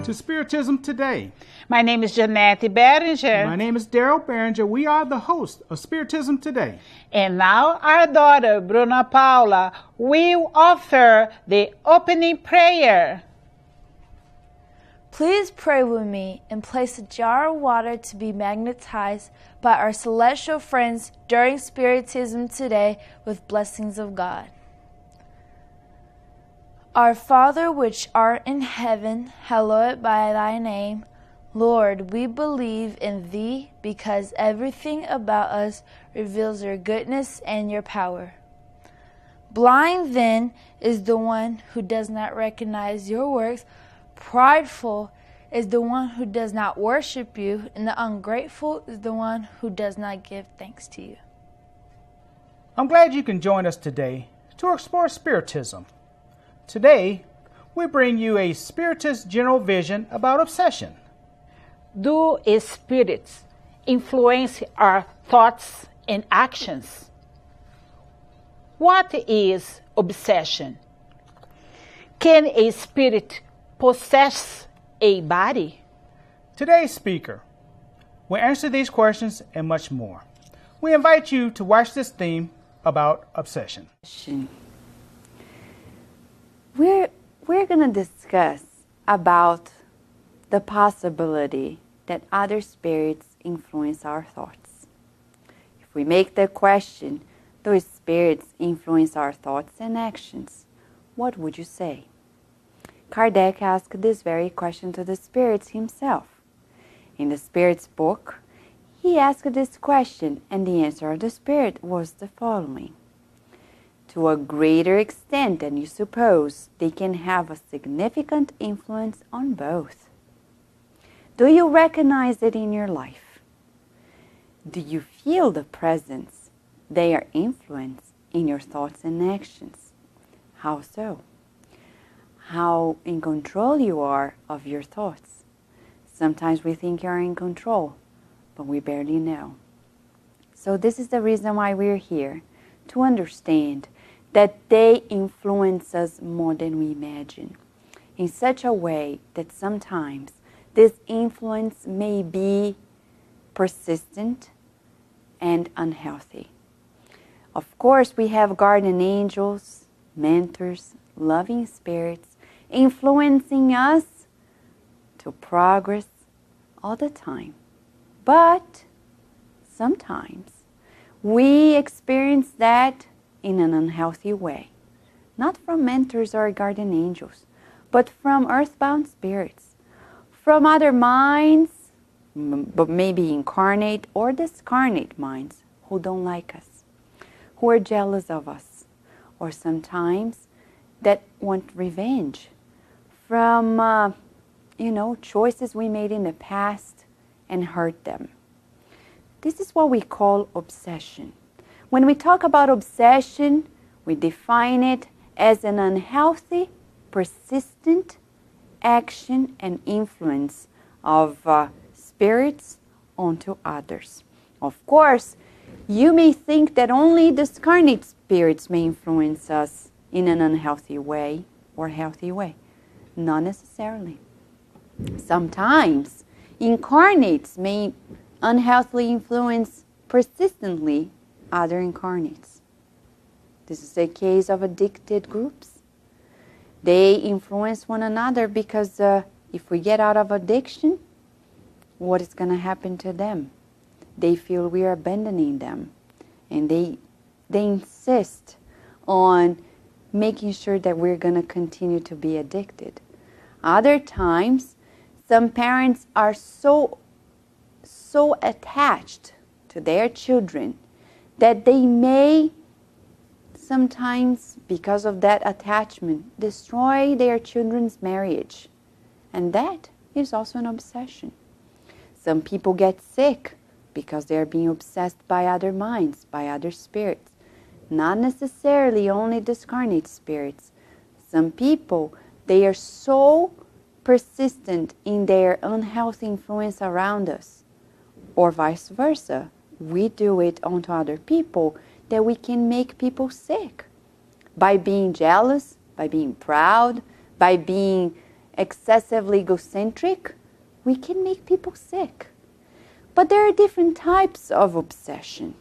welcome to Spiritism Today. My name is Jeanette Berenger. My name is Daryl Berenger. We are the hosts of Spiritism Today. And now our daughter, Bruna Paula, will offer the opening prayer. Please pray with me and place a jar of water to be magnetized by our celestial friends during Spiritism Today with blessings of God. Our Father which art in heaven, hallowed be thy name. Lord, we believe in thee because everything about us reveals your goodness and your power. Blind then is the one who does not recognize your works. Prideful is the one who does not worship you, and the ungrateful is the one who does not give thanks to you. I'm glad you can join us today to explore Spiritism. Today, we bring you a Spiritist general vision about obsession. Do spirits influence our thoughts and actions? What is obsession? Can a spirit possess a body? Today's speaker will answer these questions and much more. We invite you to watch this theme about obsession. We're going to discuss about the possibility that other spirits influence our thoughts. If we make the question, do spirits influence our thoughts and actions? What would you say? Kardec asked this very question to the spirits himself. In the spirit's book, he asked this question, and the answer of the spirit was the following. To a greater extent than you suppose, they can have a significant influence on both. Do you recognize it in your life? Do you feel the presence, their influence in your thoughts and actions? How so? How in control you are of your thoughts. Sometimes we think you're in control, but we barely know. So this is the reason why we're here, to understand that they influence us more than we imagine, in such a way that sometimes this influence may be persistent and unhealthy. Of course, we have guardian angels, mentors, loving spirits, influencing us to progress all the time. But sometimes we experience that in an unhealthy way, not from mentors or guardian angels, but from earthbound spirits, from other minds, but maybe incarnate or discarnate minds who don't like us, who are jealous of us, or sometimes that want revenge from, choices we made in the past and hurt them. This is what we call obsession. When we talk about obsession, we define it as an unhealthy, persistent action and influence of spirits onto others. Of course, you may think that only discarnate spirits may influence us in an unhealthy way or healthy way. Not necessarily. Sometimes incarnates may unhealthily influence persistently other incarnates. This is a case of addicted groups. They influence one another because if we get out of addiction, what is going to happen to them? They feel we are abandoning them, and they insist on making sure that we're going to continue to be addicted. Other times, some parents are so attached to their children that they may sometimes, because of that attachment, destroy their children's marriage. And that is also an obsession. Some people get sick because they are being obsessed by other minds, by other spirits. Not necessarily only discarnate spirits. Some people, they are so persistent in their unhealthy influence around us, or vice versa. We do it onto other people, that we can make people sick by being jealous, by being proud, by being excessively egocentric, we can make people sick. But there are different types of obsession.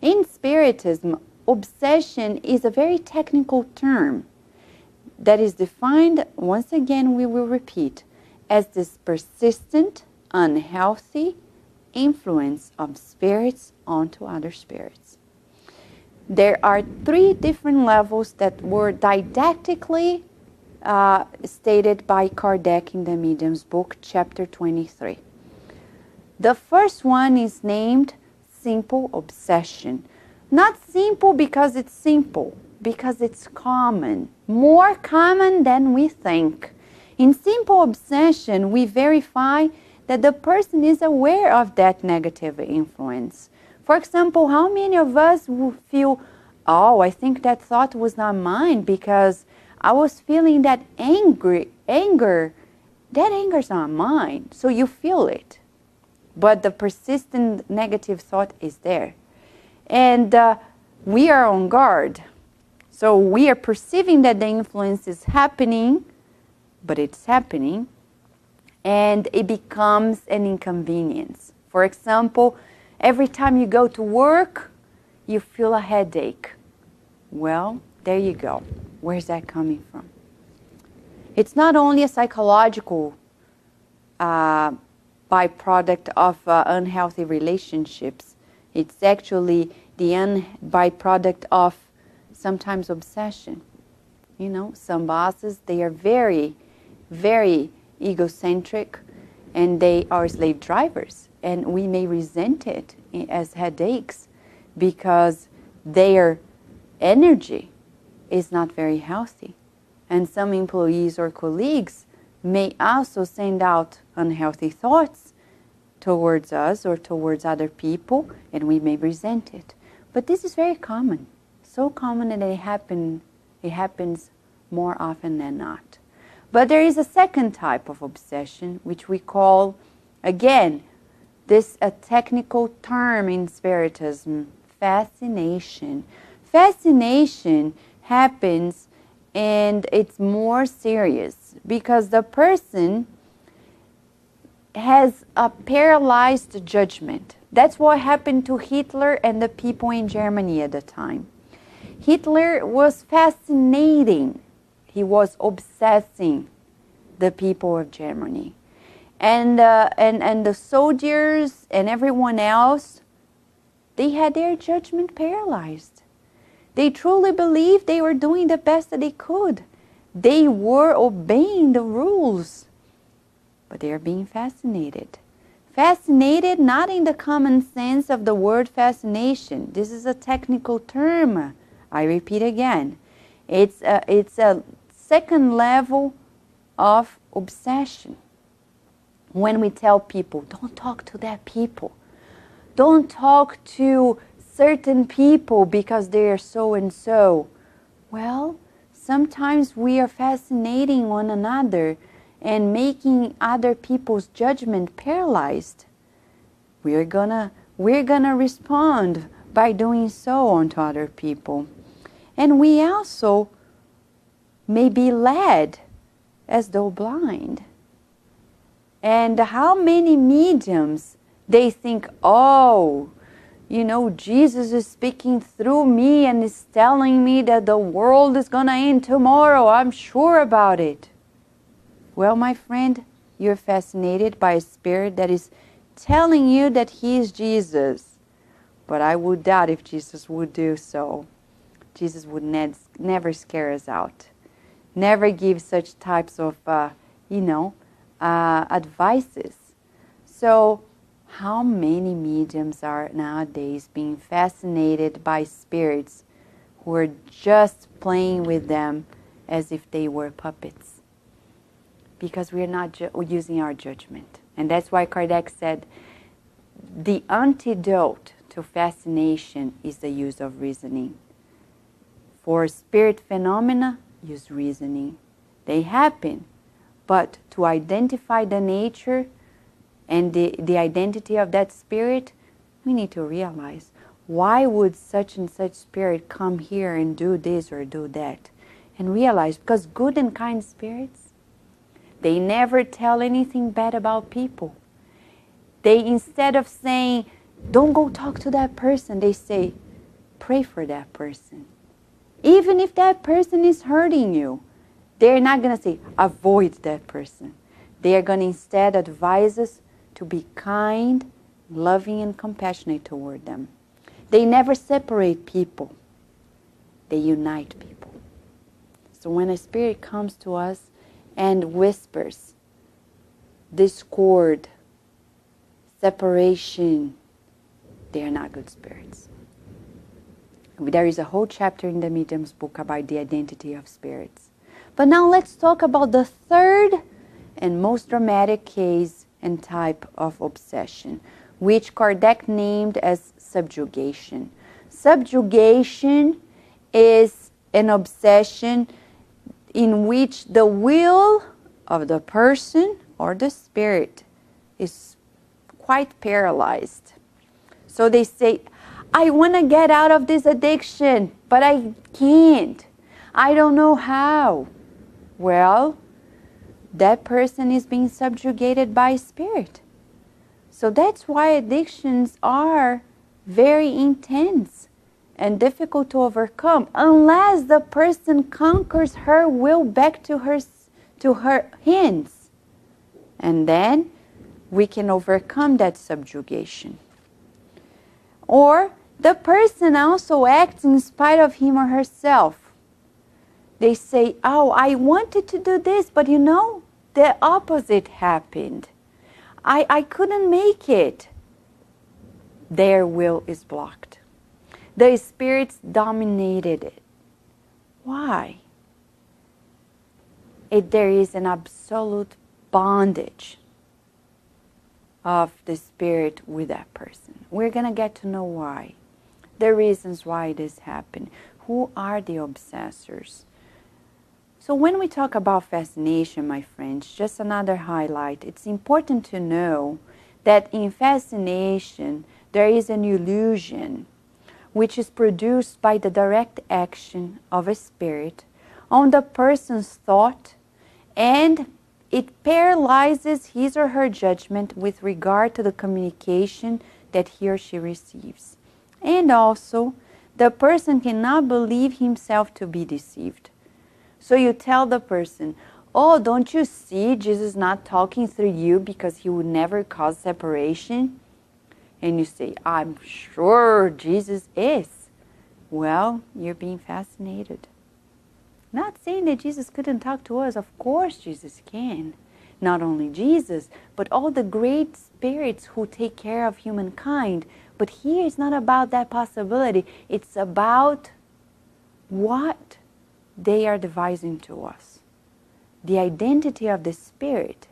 In Spiritism, obsession is a very technical term that is defined, once again we will repeat, as this persistent, unhealthy influence of spirits onto other spirits. There are 3 different levels that were didactically stated by Kardec in the Medium's book, chapter 23. The first one is named simple obsession. Not simple because it's simple, because it's common, more common than we think. In simple obsession, we verify that the person is aware of that negative influence. For example, how many of us will feel, oh, I think that thought was not mine because I was feeling that anger. That anger is not mine. So you feel it. But the persistent negative thought is there. And we are on guard. So we are perceiving that the influence is happening, but it's happening, and it becomes an inconvenience. For example, every time you go to work, you feel a headache. Well, there you go. Where's that coming from? It's not only a psychological byproduct of unhealthy relationships. It's actually the byproduct of sometimes obsession. You know, some bosses, they are very, very egocentric, and they are slave drivers, and we may resent it as headaches because their energy is not very healthy. And some employees or colleagues may also send out unhealthy thoughts towards us or towards other people, and we may resent it. But this is very common, so common that it happens more often than not. But there is a second type of obsession, which we call, again, this a technical term in Spiritism, fascination. Fascination happens, and it's more serious because the person has a paralyzed judgment. That's what happened to Hitler and the people in Germany at the time. Hitler was fascinating. He was obsessing the people of Germany. And the soldiers and everyone else, they had their judgment paralyzed. They truly believed they were doing the best that they could. They were obeying the rules. But they are being fascinated. Fascinated not in the common sense of the word fascination. This is a technical term. I repeat again. It's a second level of obsession. When we tell people, don't talk to that people. Don't talk to certain people because they are so and so. Well, sometimes we are fascinating one another and making other people's judgment paralyzed. We're gonna respond by doing so onto other people. And we also may be led as though blind. And how many mediums, they think, oh, you know, Jesus is speaking through me and is telling me that the world is going to end tomorrow. I'm sure about it. Well, my friend, you're fascinated by a spirit that is telling you that he is Jesus. But I would doubt if Jesus would do so. Jesus would never scare us out. Never give such types of, advices. So, how many mediums are nowadays being fascinated by spirits who are just playing with them as if they were puppets? Because we are not using our judgment. And that's why Kardec said the antidote to fascination is the use of reasoning. For spirit phenomena, use reasoning. They happen, but to identify the nature and the identity of that spirit, we need to realize, why would such and such spirit come here and do this or do that? And realize, because good and kind spirits, They never tell anything bad about people. They, instead of saying, don't go talk to that person, they say, pray for that person. Even if that person is hurting you, they're not going to say, avoid that person. They are going to instead advise us to be kind, loving, and compassionate toward them. They never separate people. They unite people. So when a spirit comes to us and whispers discord, separation, they are not good spirits. There is a whole chapter in the Medium's book about the identity of spirits. But now let's talk about the third and most dramatic case and type of obsession, which Kardec named as subjugation. Subjugation is an obsession in which the will of the person or the spirit is quite paralyzed. So they say, I want to get out of this addiction, but I can't. I don't know how. Well, that person is being subjugated by spirit. So that's why addictions are very intense and difficult to overcome, unless the person conquers her will back to her hands. And then we can overcome that subjugation. Or the person also acts in spite of him or herself. They say, oh, I wanted to do this, but you know, the opposite happened. I couldn't make it. Their will is blocked. The spirits dominated it. Why? There is an absolute bondage of the spirit with that person. We're going to get to know why. The reasons why this happened. Who are the obsessors? So when we talk about fascination, my friends, just another highlight, it's important to know that in fascination there is an illusion which is produced by the direct action of a spirit on the person's thought, and it paralyzes his or her judgment with regard to the communication that he or she receives. And also, the person cannot believe himself to be deceived. So you tell the person, oh, don't you see Jesus not talking through you because he would never cause separation? And you say, I'm sure Jesus is. Well, you're being fascinated. Not saying that Jesus couldn't talk to us. Of course Jesus can. Not only Jesus, but all the great spirits who take care of humankind. But here it's not about that possibility. It's about what they are devising to us. The identity of the spirit.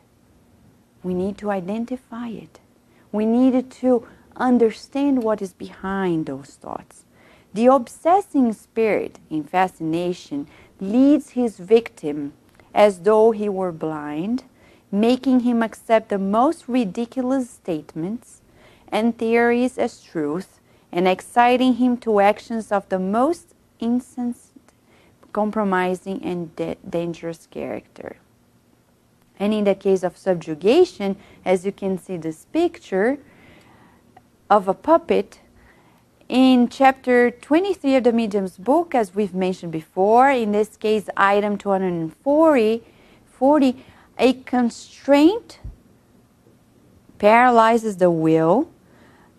We need to identify it. We need to understand what is behind those thoughts. The obsessing spirit in fascination leads his victim as though he were blind, making him accept the most ridiculous statements and theories as truth, and exciting him to actions of the most insensate, compromising, and dangerous character. And in the case of subjugation, as you can see this picture of a puppet, in chapter 23 of the Medium's book, as we've mentioned before, in this case, item 240, a constraint paralyzes the will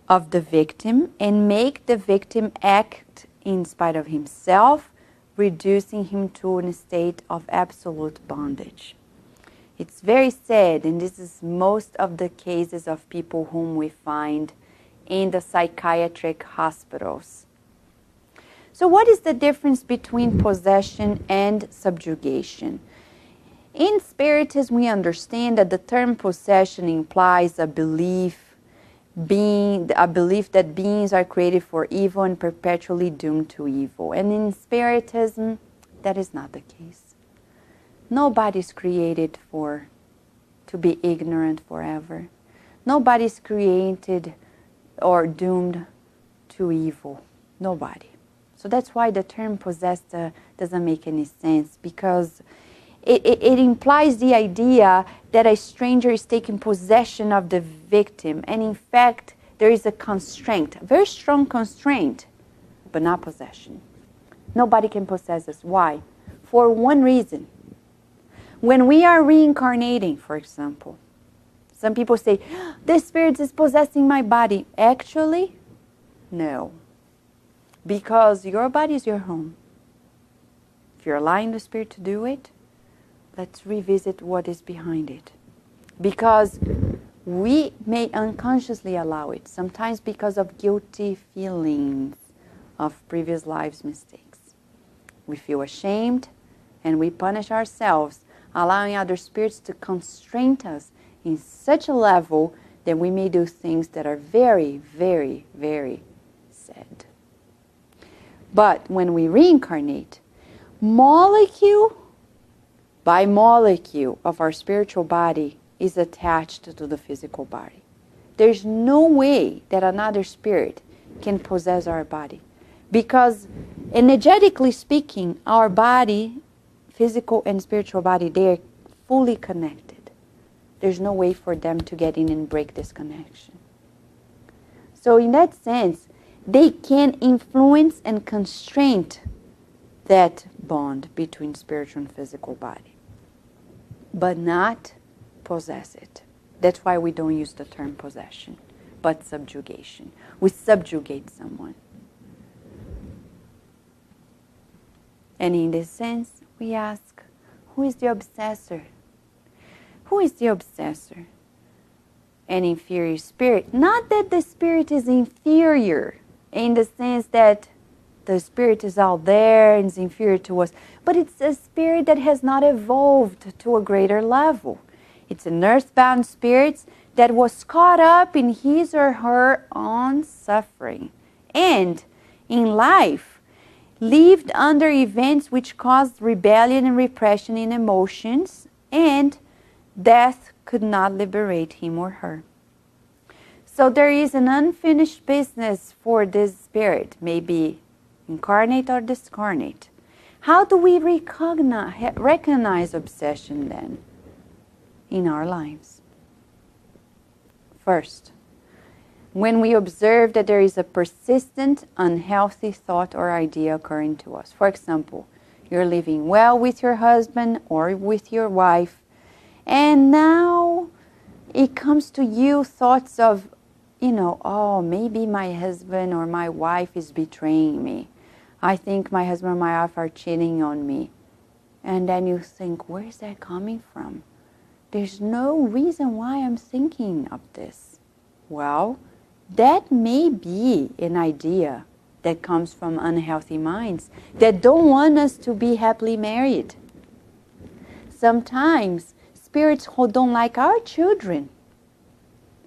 of the victim and make the victim act in spite of himself, reducing him to a state of absolute bondage. It's very sad, and this is most of the cases of people whom we find in the psychiatric hospitals. So what is the difference between possession and subjugation? In Spiritism, we understand that the term possession implies a belief that beings are created for evil and perpetually doomed to evil. And in Spiritism, that is not the case. Nobody's created to be ignorant forever. Nobody's created or doomed to evil. Nobody. So that's why the term possessed doesn't make any sense, because it implies the idea that a stranger is taking possession of the victim. And in fact, there is a constraint, a very strong constraint, but not possession. Nobody can possess us. Why? For one reason. When we are reincarnating, for example, some people say, the spirit is possessing my body. Actually, no. Because your body is your home. If you're allowing the spirit to do it, let's revisit what is behind it. Because we may unconsciously allow it, sometimes because of guilty feelings of previous lives' mistakes. We feel ashamed and we punish ourselves, allowing other spirits to constrain us in such a level that we may do things that are very, very, very sad. But when we reincarnate, molecule by molecule of our spiritual body is attached to the physical body. There's no way that another spirit can possess our body. Because energetically speaking, our body, physical and spiritual body, they are fully connected. There's no way for them to get in and break this connection. So in that sense, they can influence and constrain that bond between spiritual and physical body, but not possess it. That's why we don't use the term possession, but subjugation. We subjugate someone. And in this sense, we ask, who is the obsessor? Who is the obsessor? An inferior spirit. Not that the spirit is inferior in the sense that the spirit is out there and is inferior to us, but it's a spirit that has not evolved to a greater level. It's an earthbound spirit that was caught up in his or her own suffering. And in life, lived under events which caused rebellion and repression in emotions, and death could not liberate him or her. So there is an unfinished business for this spirit, maybe incarnate or discarnate. How do we recognize obsession then in our lives? First, when we observe that there is a persistent, unhealthy thought or idea occurring to us. For example, you're living well with your husband or with your wife, and now it comes to you thoughts of, oh, maybe my husband or my wife is betraying me. I think my husband or my wife are cheating on me. And then you think, where is that coming from? There's no reason why I'm thinking of this. Well, that may be an idea that comes from unhealthy minds that don't want us to be happily married. Sometimes spirits who don't like our children,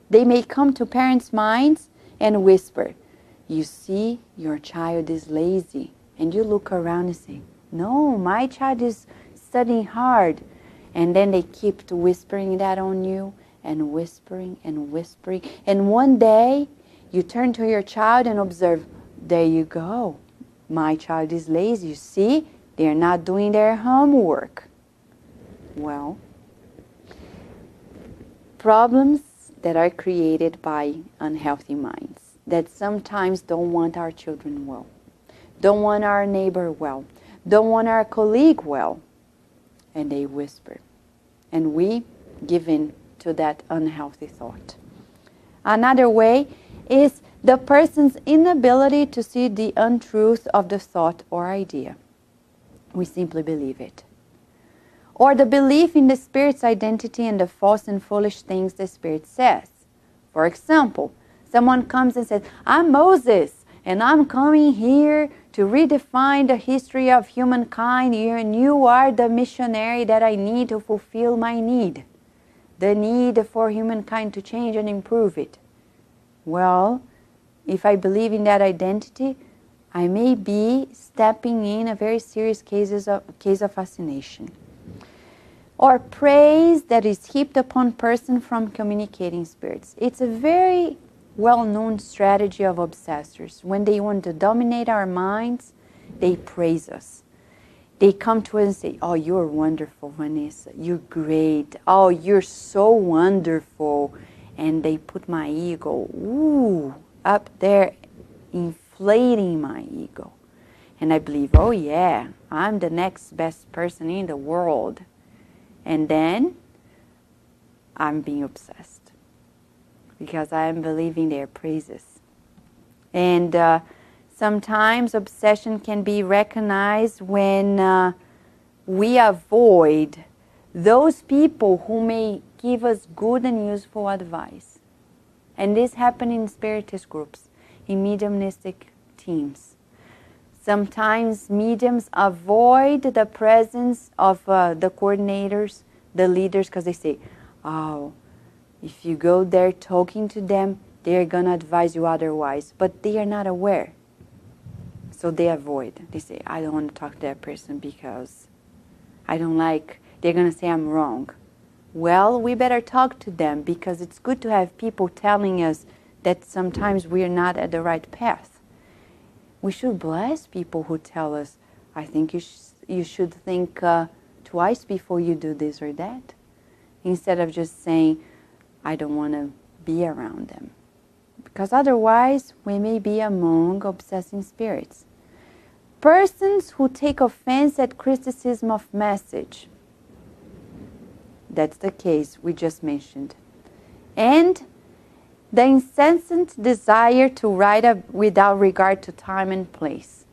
they may come to parents' minds and whisper, you see, your child is lazy. And you look around and say, no, my child is studying hard. And then they keep whispering that on you, and whispering and whispering. And one day, you turn to your child and observe, there you go. My child is lazy. You see, they're not doing their homework. Well, problems that are created by unhealthy minds that sometimes don't want our children well, don't want our neighbor well, don't want our colleague well, and they whisper. And we give in to that unhealthy thought. Another way is the person's inability to see the untruth of the thought or idea. We simply believe it. Or the belief in the spirit's identity and the false and foolish things the spirit says. For example, someone comes and says, I'm Moses, and I'm coming here to redefine the history of humankind here, and you are the missionary that I need to fulfill my need. The need for humankind to change and improve it. Well, if I believe in that identity, I may be stepping in a very serious case of fascination. Or praise that is heaped upon person from communicating spirits. It's a very well-known strategy of obsessors. When they want to dominate our minds, they praise us. They come to us and say, oh, you're wonderful, Vanessa. You're great. Oh, you're so wonderful. And they put my ego, up there, inflating my ego. And I believe, oh yeah, I'm the next best person in the world. And then I'm being obsessed because I'm believing their praises. And sometimes obsession can be recognized when we avoid those people who may give us good and useful advice. And this happens in Spiritist groups, in mediumistic teams. Sometimes mediums avoid the presence of the coordinators, the leaders, because they say, oh, if you go there talking to them, they're going to advise you otherwise. But they are not aware. So they avoid. They say, I don't want to talk to that person because I don't like, they're going to say I'm wrong. Well, we better talk to them because it's good to have people telling us that sometimes we are not at the right path. We should bless people who tell us, I think you should think twice before you do this or that, instead of just saying, I don't want to be around them. Because otherwise, we may be among obsessing spirits. Persons who take offense at criticism of message. That's the case we just mentioned. And the incessant desire to write without regard to time and place.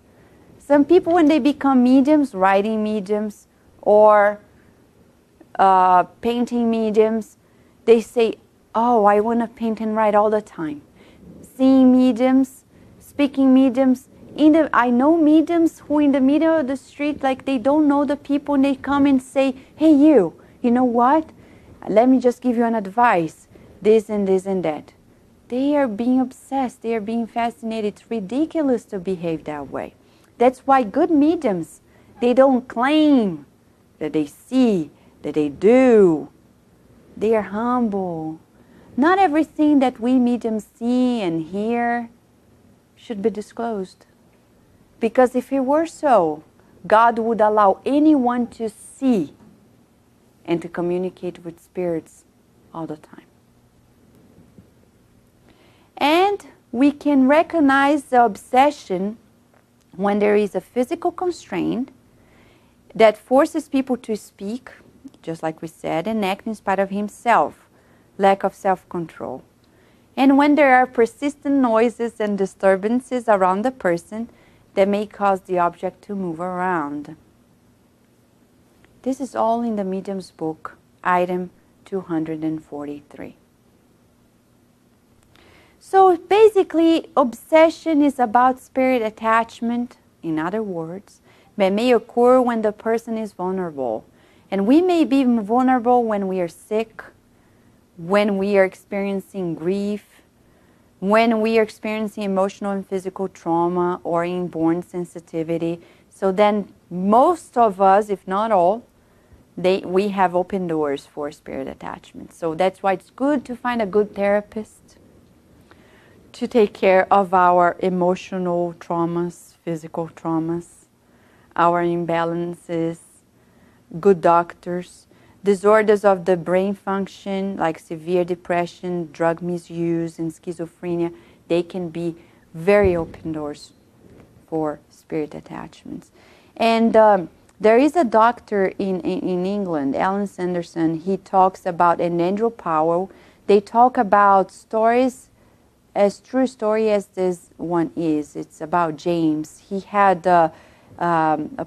Some people, when they become mediums, writing mediums, or painting mediums, they say, oh, I want to paint and write all the time. Seeing mediums, speaking mediums. I know mediums who in the middle of the street, like they don't know the people, and they come and say, hey, you know what? Let me just give you an advice. This and this and that. They are being obsessed. They are being fascinated. It's ridiculous to behave that way. That's why good mediums, they don't claim that they see, that they do. They are humble. Not everything that we mediums see and hear should be disclosed. Because if it were so, God would allow anyone to see and to communicate with spirits all the time. And we can recognize the obsession when there is a physical constraint that forces people to speak, just like we said, and act in spite of himself, lack of self-control. And when there are persistent noises and disturbances around the person that may cause the object to move around. This is all in the Medium's book, item 243. So basically, obsession is about spirit attachment, in other words, that may occur when the person is vulnerable. And we may be vulnerable when we are sick, when we are experiencing grief, when we are experiencing emotional and physical trauma or inborn sensitivity. So then most of us, if not all, we have open doors for spirit attachment. So that's why it's good to find a good therapist to take care of our emotional traumas, physical traumas, our imbalances, good doctors. Disorders of the brain function, like severe depression, drug misuse, and schizophrenia, they can be very open doors for spirit attachments. And there is a doctor in England, Alan Sanderson. He talks about, and Andrew Powell, they talk about stories as true story as this one is. It's about James. He had a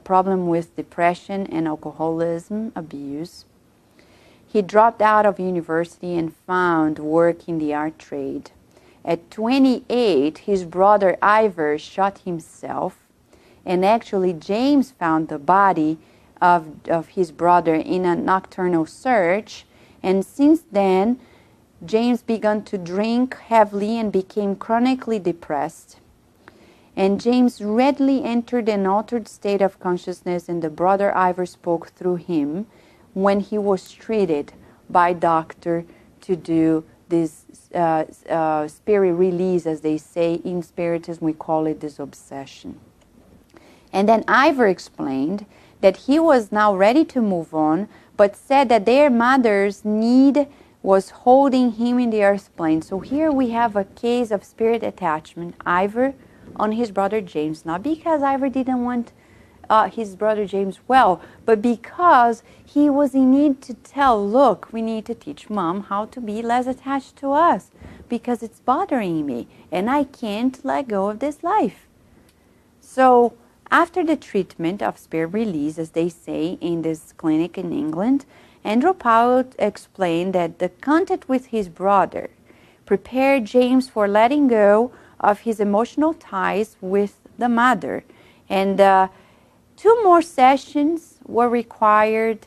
problem with depression and alcoholism abuse. He dropped out of university and found work in the art trade. At 28, his brother Ivor shot himself, and actually James found the body of his brother in a nocturnal search, and since then, James began to drink heavily and became chronically depressed. And James readily entered an altered state of consciousness, and the brother Ivor spoke through him when he was treated by doctor to do this spirit release, as they say in Spiritism, we call it this obsession. And then Ivor explained that he was now ready to move on, but said that their mother's need was holding him in the earth plane. So here we have a case of spirit attachment, Ivor on his brother James, not because Ivor didn't want his brother James well, but because he was in need to tell, look, we need to teach Mom how to be less attached to us because it's bothering me and I can't let go of this life. So after the treatment of spirit release, as they say in this clinic in England, Andrew Powell explained that the contact with his brother prepared James for letting go of his emotional ties with the mother. And 2 more sessions were required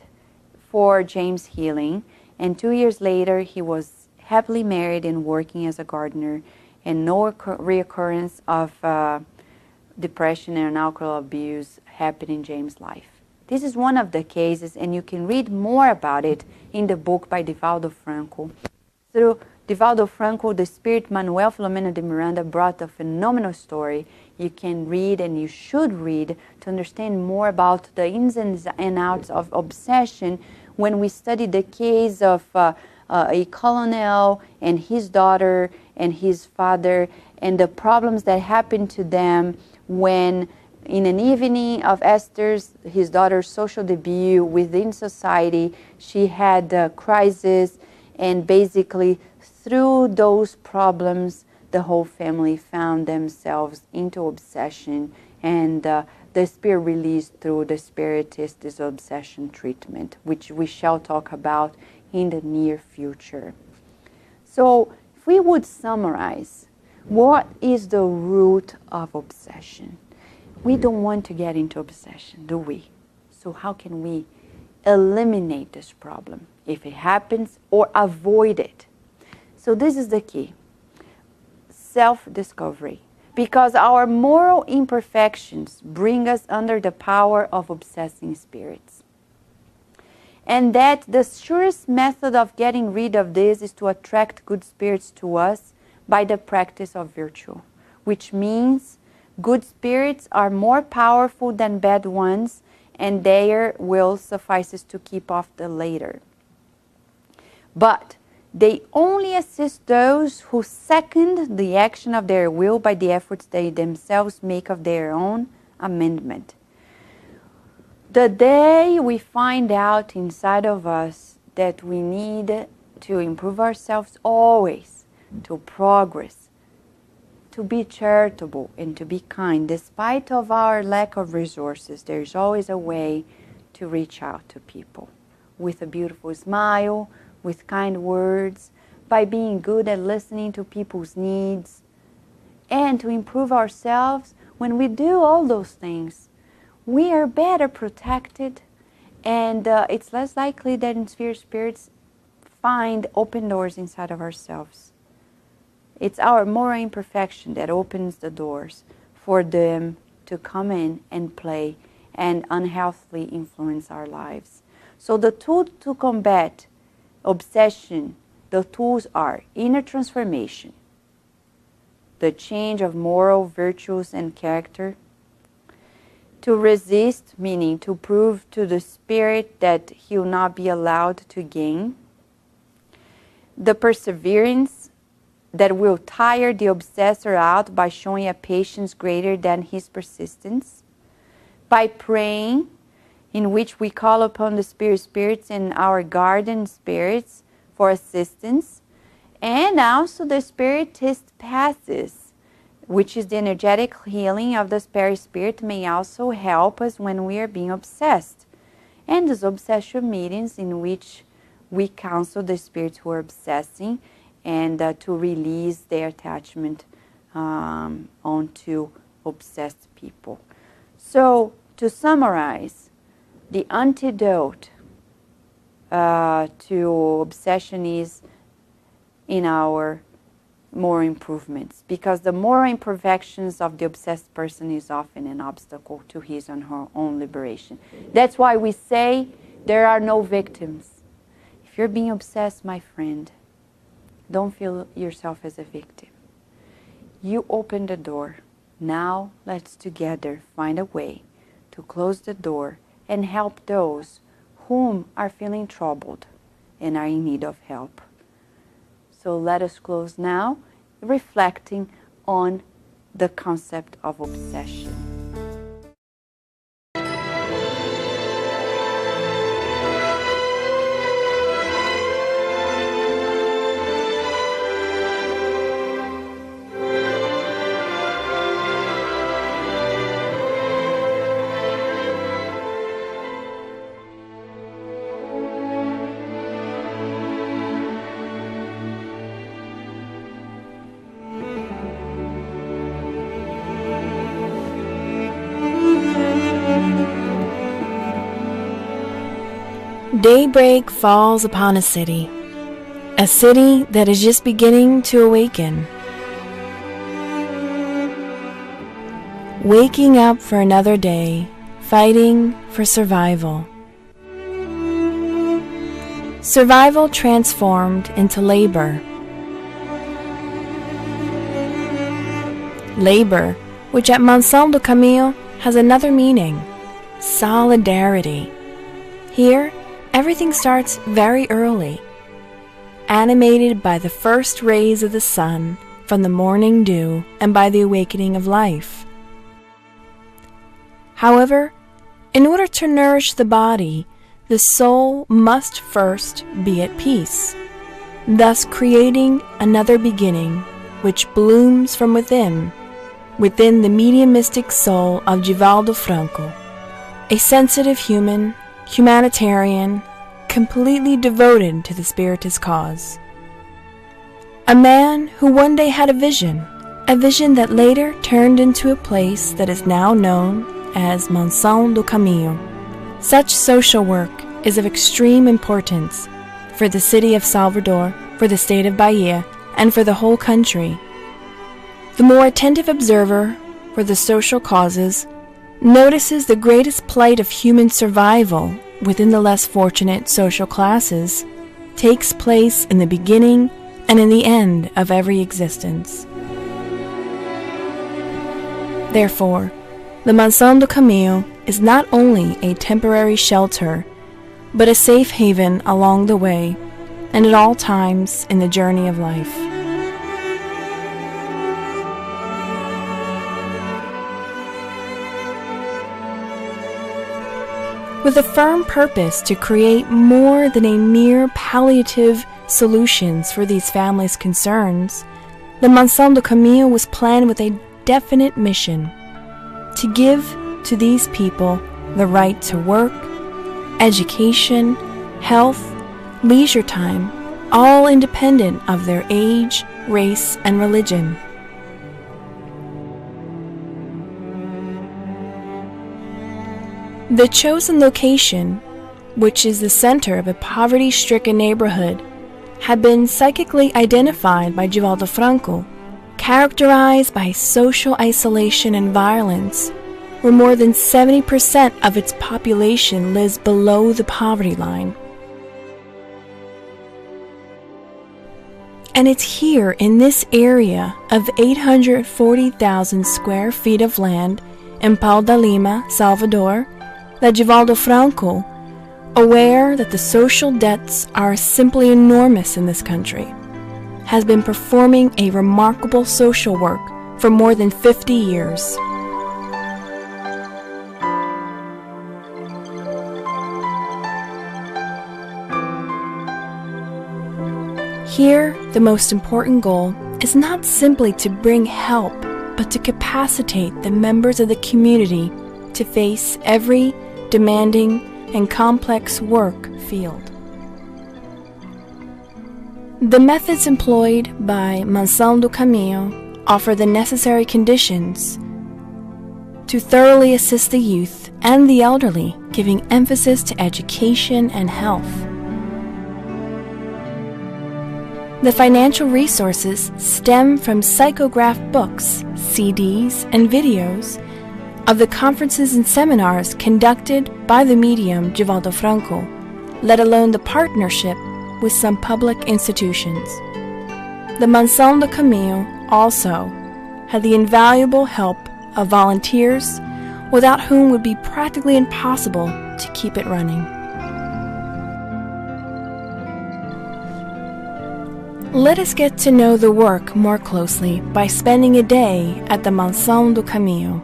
for James' healing. And 2 years later, he was happily married and working as a gardener, and no reoccurrence of depression and alcohol abuse happened in James' life. This is one of the cases, and you can read more about it in the book by Divaldo Franco. Through Divaldo Franco, the spirit Manuel Filomeno de Miranda brought a phenomenal story you can read and you should read to understand more about the ins and outs of obsession when we study the case of a colonel and his daughter and his father and the problems that happened to them when in an evening of Esther's, his daughter's social debut within society, she had a crisis, and basically through those problems, the whole family found themselves into obsession, and the spirit released through the Spiritist disobsession treatment, which we shall talk about in the near future. So if we would summarize, what is the root of obsession? We don't want to get into obsession, do we? So how can we eliminate this problem if it happens or avoid it? So this is the key. Self-discovery. Because our moral imperfections bring us under the power of obsessing spirits. And that the surest method of getting rid of this is to attract good spirits to us by the practice of virtue, which means good spirits are more powerful than bad ones, and their will suffices to keep off the latter. But they only assist those who second the action of their will by the efforts they themselves make of their own amendment. The day we find out inside of us that we need to improve ourselves always, to progress, to be charitable and to be kind, despite of our lack of resources, there's always a way to reach out to people with a beautiful smile, with kind words, by being good at listening to people's needs, and to improve ourselves. When we do all those things, we are better protected, and it's less likely that inferior spirits find open doors inside of ourselves. It's our moral imperfection that opens the doors for them to come in and play and unhealthily influence our lives. So the tool to combat obsession, the tools are inner transformation, the change of moral virtues and character, to resist, meaning to prove to the spirit that he will not be allowed to gain, the perseverance that will tire the obsessor out by showing a patience greater than his persistence, by praying, in which we call upon the spirits and our guardian spirits for assistance, and also the Spiritist passes, which is the energetic healing of the spirit, may also help us when we are being obsessed. And those obsession meetings in which we counsel the spirits who are obsessing and to release their attachment onto obsessed people. So, to summarize, the antidote to obsession is in our moral improvements, because the moral imperfections of the obsessed person is often an obstacle to his or her own liberation. That's why we say there are no victims. If you're being obsessed, my friend, don't feel yourself as a victim. You open the door. Now let's together find a way to close the door and help those whom are feeling troubled and are in need of help. So let us close now, reflecting on the concept of obsession. Daybreak falls upon a city that is just beginning to awaken. Waking up for another day, fighting for survival. Survival transformed into labor. Labor, which at Mansão do Caminho has another meaning: solidarity. Here, everything starts very early, animated by the first rays of the sun from the morning dew and by the awakening of life. However, in order to nourish the body, the soul must first be at peace, thus creating another beginning which blooms from within the mediumistic soul of Divaldo Franco, a sensitive humanitarian, completely devoted to the Spiritist cause. A man who one day had a vision that later turned into a place that is now known as Mansão do Caminho. Such social work is of extreme importance for the city of Salvador, for the state of Bahia, and for the whole country. The more attentive observer for the social causes notices the greatest plight of human survival within the less fortunate social classes takes place in the beginning and in the end of every existence. Therefore, the Mansão do Caminho is not only a temporary shelter, but a safe haven along the way and at all times in the journey of life. With a firm purpose to create more than a mere palliative solutions for these families' concerns, the Mansão do Caminho was planned with a definite mission: to give to these people the right to work, education, health, leisure time, all independent of their age, race, and religion. The chosen location, which is the center of a poverty-stricken neighborhood, had been psychically identified by Divaldo Franco, characterized by social isolation and violence, where more than 70% of its population lives below the poverty line. And it's here in this area of 840,000 square feet of land in Pau da Lima, Salvador, that Divaldo Franco, aware that the social debts are simply enormous in this country, has been performing a remarkable social work for more than 50 years. Here, the most important goal is not simply to bring help, but to capacitate the members of the community to face every demanding and complex work field. The methods employed by Mansão do Caminho offer the necessary conditions to thoroughly assist the youth and the elderly, giving emphasis to education and health. The financial resources stem from psychograph books, CDs, and videos of the conferences and seminars conducted by the medium Divaldo Franco, let alone the partnership with some public institutions. The Mansão do Caminho also had the invaluable help of volunteers, without whom would be practically impossible to keep it running. Let us get to know the work more closely by spending a day at the Mansão do Caminho.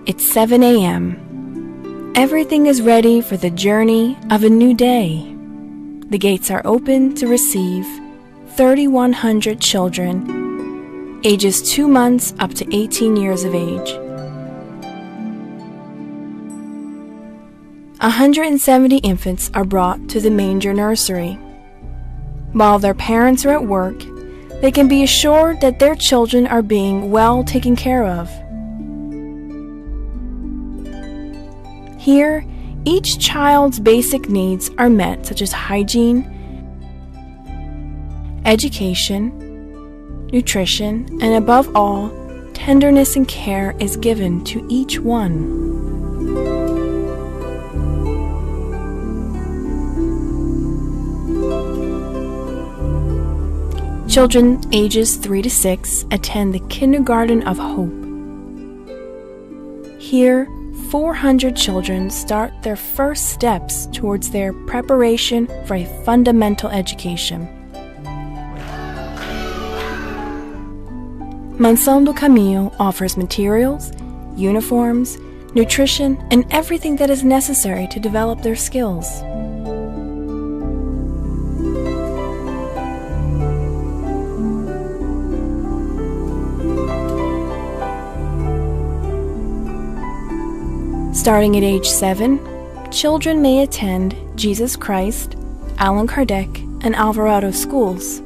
It's 7 a.m. Everything is ready for the journey of a new day. The gates are open to receive 3,100 children, ages 2 months up to 18 years of age. 170 infants are brought to the manger nursery. While their parents are at work, they can be assured that their children are being well taken care of. Here, each child's basic needs are met, such as hygiene, education, nutrition, and above all, tenderness and care is given to each one. Children ages 3 to 6 attend the Kindergarten of Hope. Here, 400 children start their first steps towards their preparation for a fundamental education. Mansão do Caminho offers materials, uniforms, nutrition, and everything that is necessary to develop their skills. Starting at age 7, children may attend Jesus Christ, Allan Kardec, and Alvarado schools,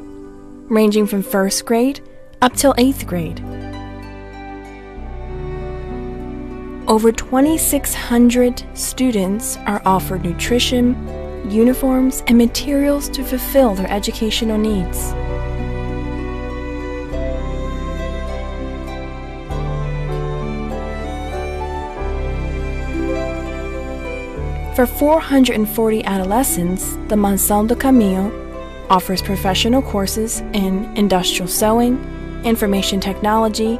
ranging from 1st grade up till 8th grade. Over 2,600 students are offered nutrition, uniforms, and materials to fulfill their educational needs. For 440 adolescents, the Mansão do Caminho offers professional courses in industrial sewing, information technology,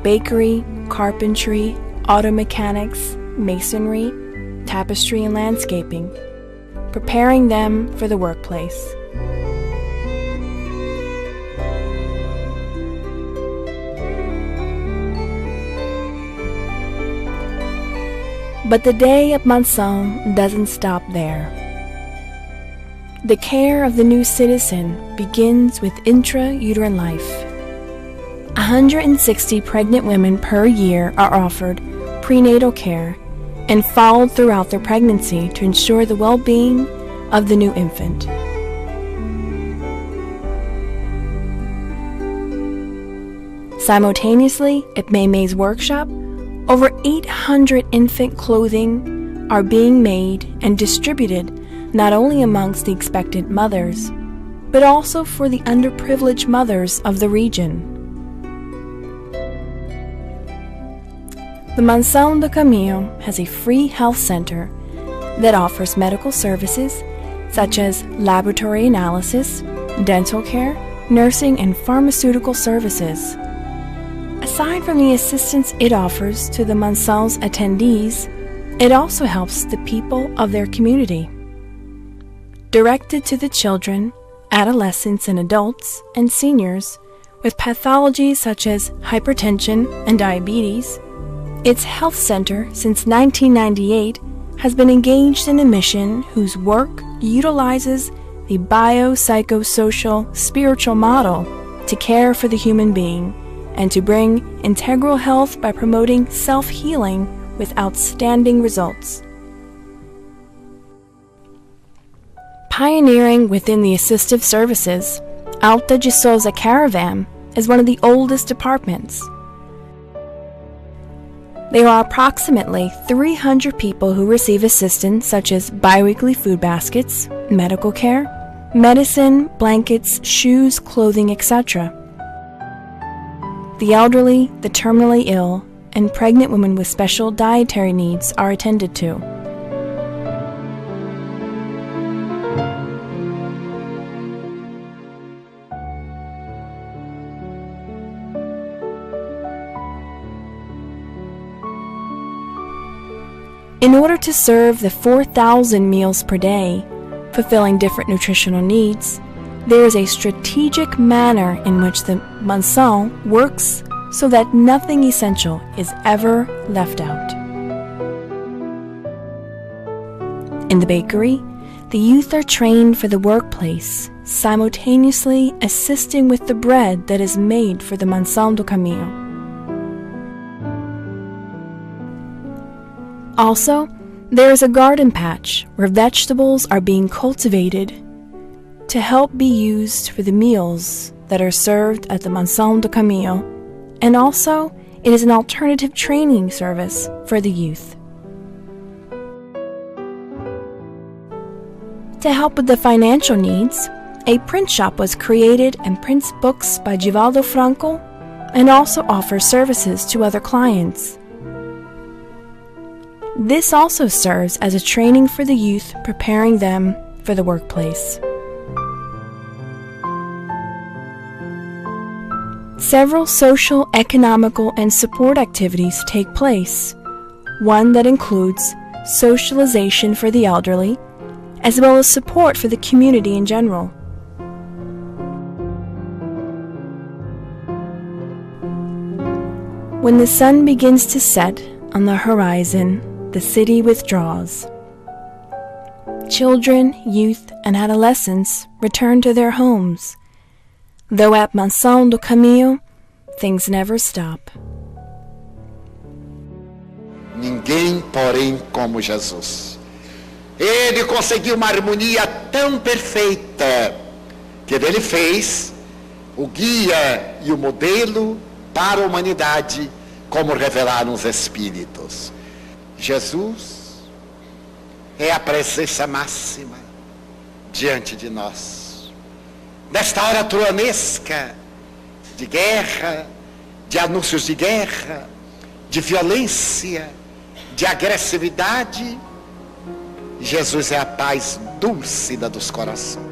bakery, carpentry, auto mechanics, masonry, tapestry, and landscaping, preparing them for the workplace. But the day at Mansão doesn't stop there. The care of the new citizen begins with intrauterine life. 160 pregnant women per year are offered prenatal care and followed throughout their pregnancy to ensure the well-being of the new infant. Simultaneously, at May's workshop, over 800 infant clothing are being made and distributed not only amongst the expectant mothers, but also for the underprivileged mothers of the region. The Mansão do Caminho has a free health center that offers medical services such as laboratory analysis, dental care, nursing, and pharmaceutical services. Aside from the assistance it offers to the Mansão's attendees, it also helps the people of their community. Directed to the children, adolescents, and adults, and seniors with pathologies such as hypertension and diabetes, its health center since 1998 has been engaged in a mission whose work utilizes the biopsychosocial spiritual model to care for the human being and to bring integral health by promoting self-healing with outstanding results. Pioneering within the assistive services, Alta de Souza Caravan is one of the oldest departments. There are approximately 300 people who receive assistance such as biweekly food baskets, medical care, medicine, blankets, shoes, clothing, etc. The elderly, the terminally ill, and pregnant women with special dietary needs are attended to. In order to serve the 4,000 meals per day, fulfilling different nutritional needs, there is a strategic manner in which the maison works so that nothing essential is ever left out. In the bakery, the youth are trained for the workplace, simultaneously assisting with the bread that is made for the Maison do Caminho. Also, there is a garden patch where vegetables are being cultivated to help be used for the meals that are served at the Maison do Caminho, and also it is an alternative training service for the youth. To help with the financial needs, a print shop was created and prints books by Divaldo Franco and also offers services to other clients. This also serves as a training for the youth, preparing them for the workplace. Several social, economical, and support activities take place. One that includes socialization for the elderly, as well as support for the community in general. When the sun begins to set on the horizon, the city withdraws. Children, youth, and adolescents return to their homes, though at Maison do Caminho, things never stop. Ninguém, porém, como Jesus. Ele conseguiu uma harmonia tão perfeita que ele fez o guia e o modelo para a humanidade, como revelaram os Espíritos. Jesus é a presença máxima diante de nós. Nesta hora truanesca de guerra, de anúncios de guerra, de violência, de agressividade, Jesus é a paz dúlcida dos corações.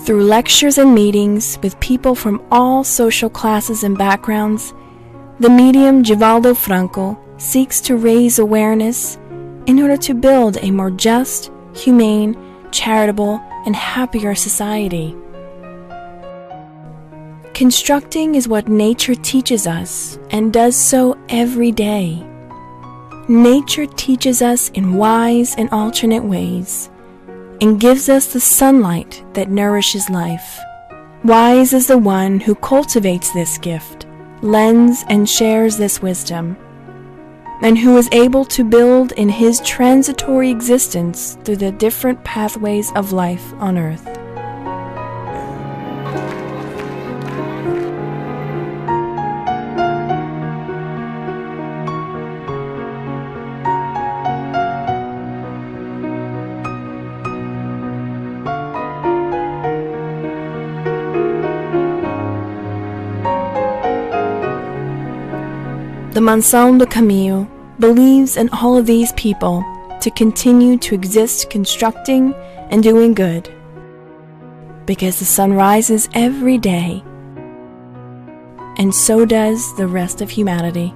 Through lectures and meetings with people from all social classes and backgrounds, the medium Divaldo Franco seeks to raise awareness in order to build a more just, humane, charitable, and happier society. Constructing is what nature teaches us and does so every day. Nature teaches us in wise and alternate ways, and gives us the sunlight that nourishes life. Wise is the one who cultivates this gift, lends and shares this wisdom, and who is able to build in his transitory existence through the different pathways of life on earth. The Maison do Caminho believes in all of these people to continue to exist constructing and doing good, because the sun rises every day, and so does the rest of humanity.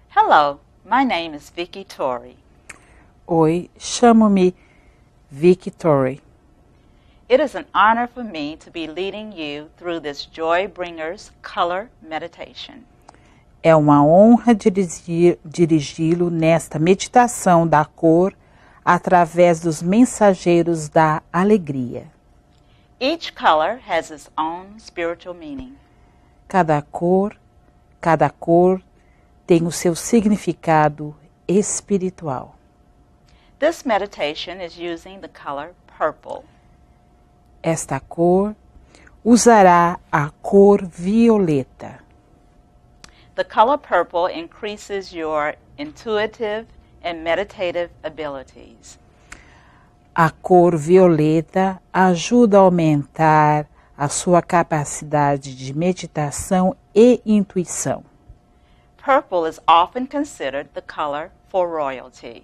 Hello, my name is Vicky Torrey. Oi, chamo-me Vicky Torrey. It is an honor for me to be leading you through this Joy Bringer's Color Meditation. É uma honra dirigi-lo nesta meditação da cor através dos mensageiros da alegria. Each color has its own spiritual meaning. Cada cor tem o seu significado espiritual. This meditation is using the color purple. Esta cor usará a cor violeta. The color purple increases your intuitive and meditative abilities. A cor violeta ajuda a aumentar a sua capacidade de meditação e intuição. Purple is often considered the color for royalty.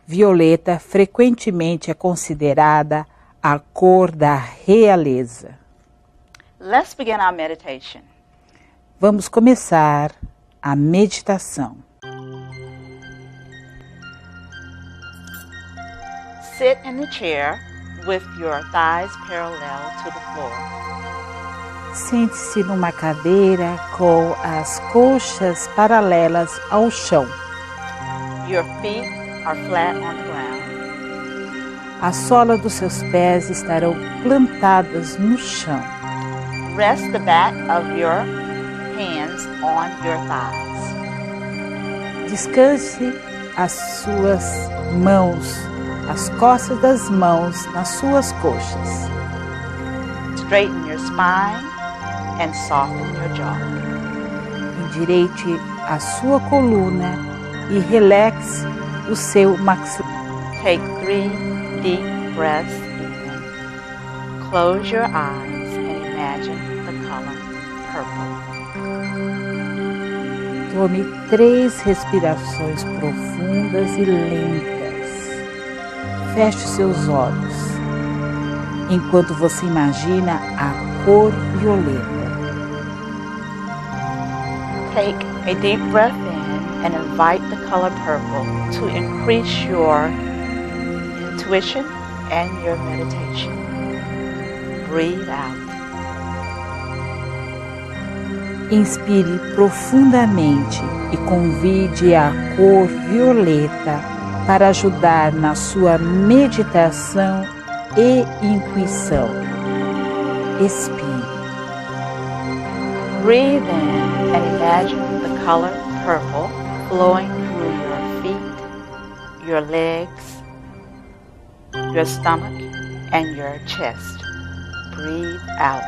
Violeta frequentemente é considerada a cor da realeza. Let's begin our meditation. Vamos começar a meditação. Sit in the chair with your thighs parallel to the floor. Sente-se numa cadeira com as coxas paralelas ao chão. Your feet are flat on the ground. A sola dos seus pés estarão plantadas no chão. Rest the back of your hands on your thighs. Descanse as suas mãos, as costas das mãos nas suas coxas. Straighten your spine and soften your jaw. Endireite a sua coluna e relaxe o seu maxilar. Take 3 deep breaths in. Close your eyes and imagine the color purple. Tome 3 respirações profundas e lentas. Feche seus olhos, enquanto você imagina a cor violeta. Take a deep breath in and invite the color purple to increase your intuition and your meditation. Breathe out. Inspire profundamente e convide a cor violeta para ajudar na sua meditação e intuição. Expire. Breathe in and imagine the color purple flowing through your feet, your legs, your stomach, and your chest. Breathe out.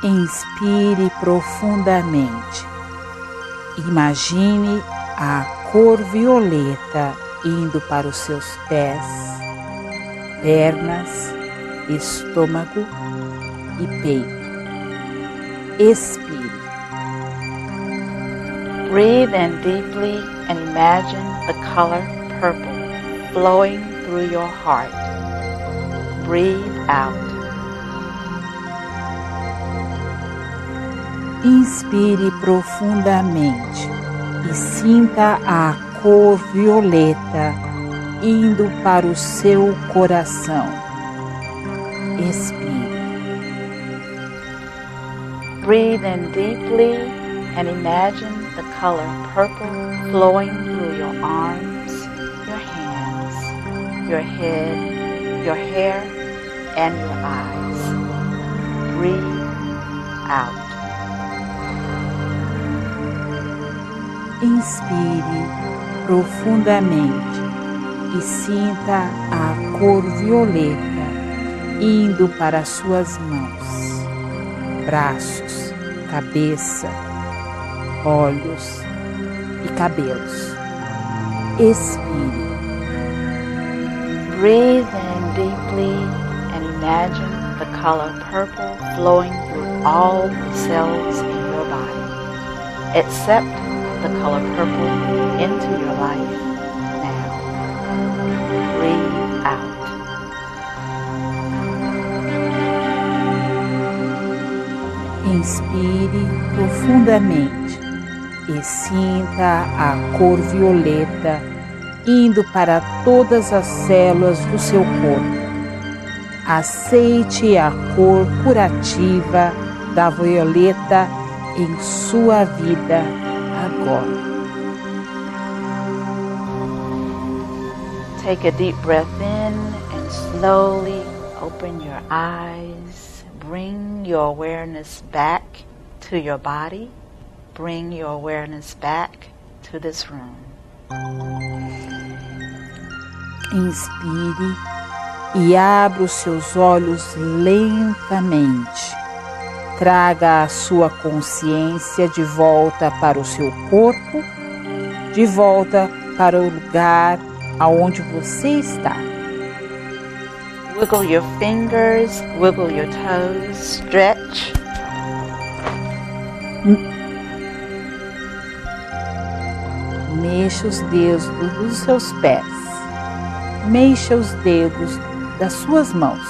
Inspire profundamente. Imagine a cor violeta indo para os seus pés, pernas, estômago e peito. Expire. Breathe in deeply and imagine the color purple flowing through your heart. Breathe out. Inspire profundamente e sinta a cor violeta indo para o seu coração. Expire. Breathe in deeply and imagine the color purple flowing through your arms, your hands, your head, your hair, and your eyes. Breathe out. Inspire profundamente e sinta a cor violeta indo para as suas mãos, braços, cabeça, olhos e cabelos. Expire. Breathe in deeply and imagine the color purple flowing through all the cells in your body. Accept the color purple into your life now. Breathe out. Inspire profundamente e sinta a cor violeta indo para todas as células do seu corpo. Aceite a cor curativa da violeta em sua vida agora. Take a deep breath in and slowly open your eyes. Bring your awareness back to your body. Bring your awareness back to this room. Inspire e abra os seus olhos lentamente. Traga a sua consciência de volta para o seu corpo, de volta para o lugar aonde você está. Wiggle your fingers, wiggle your toes, stretch. mexa os dedos dos seus pés. Mexa os dedos das suas mãos.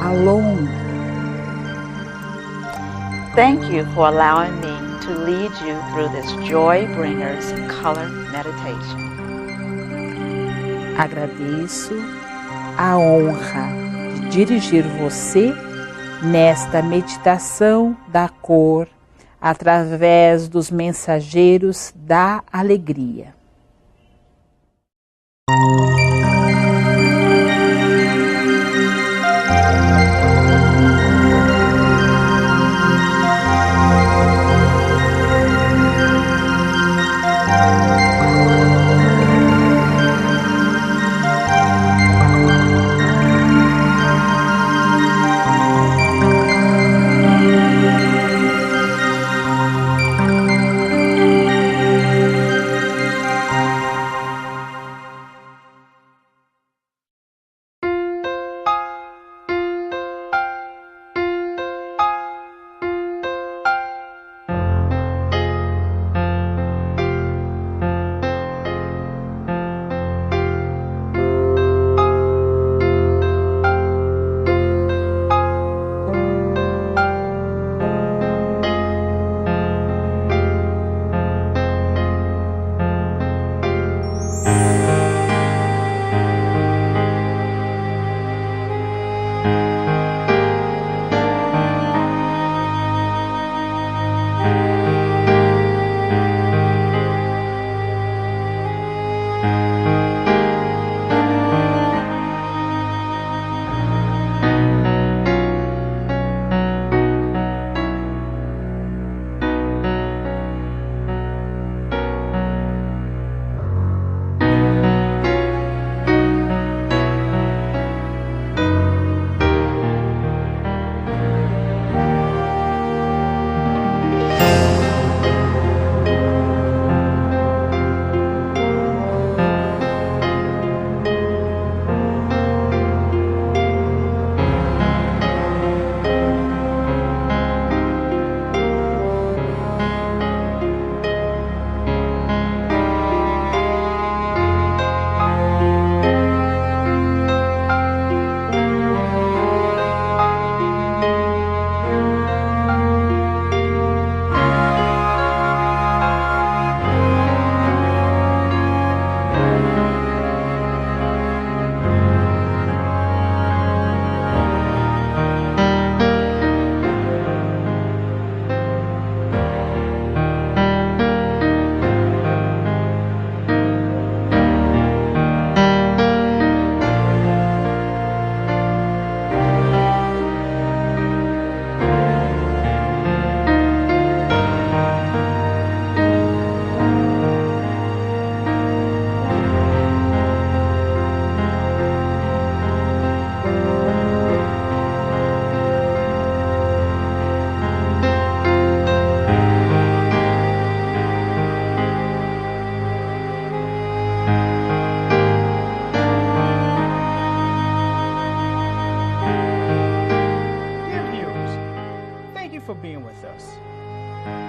Alongue. Thank you for allowing me to lead you through this Joy Bringers color meditation. Agradeço a honra de dirigir você nesta meditação da cor através dos mensageiros da alegria.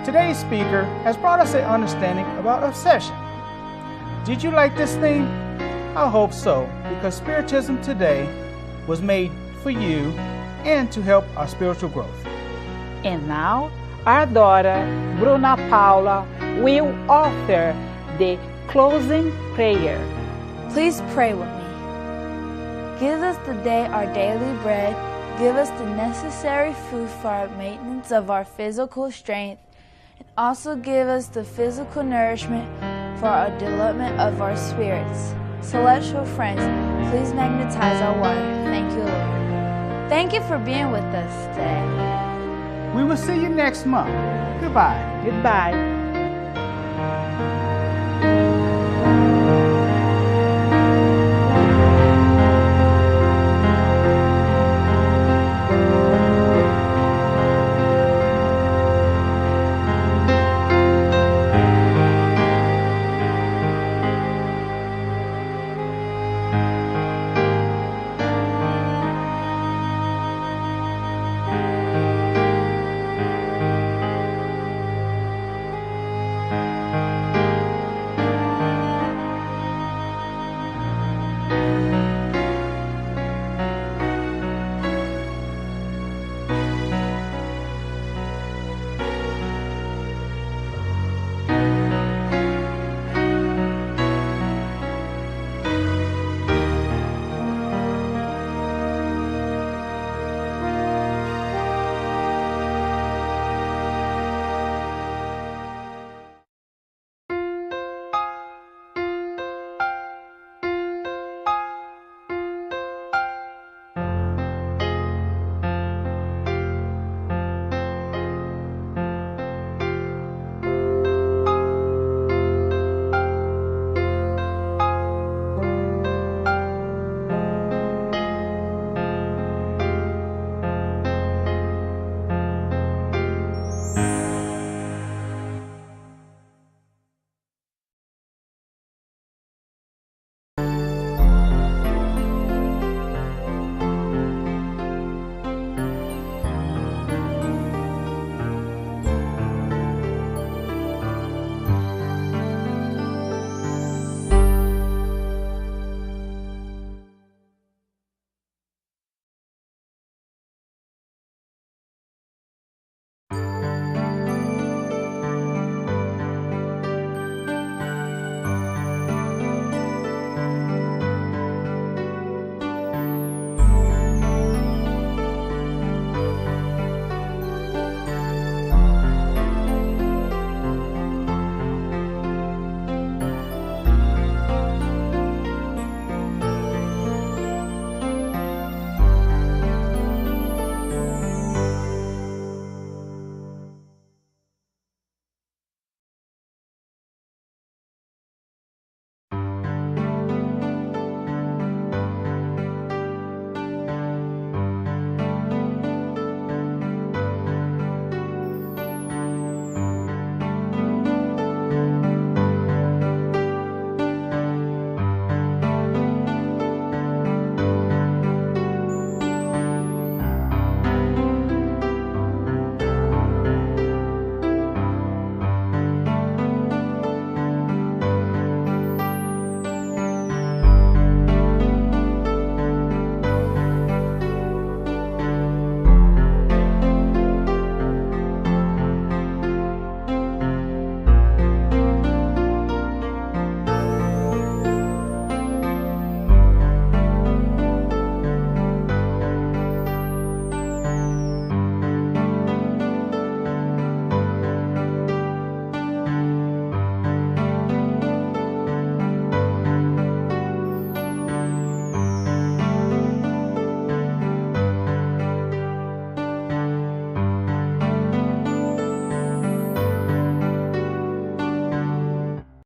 Today's speaker has brought us an understanding about obsession. Did you like this theme? I hope so, because Spiritism Today was made for you and to help our spiritual growth. And now, our daughter, Bruna Paula, will offer the closing prayer. Please pray with me. Give us today our daily bread. Give us the necessary food for our maintenance of our physical strength, and also give us the physical nourishment for our development of our spirits. Celestial friends, please magnetize our water. Thank you, Lord. Thank you for being with us today. We will see you next month. Goodbye. Goodbye.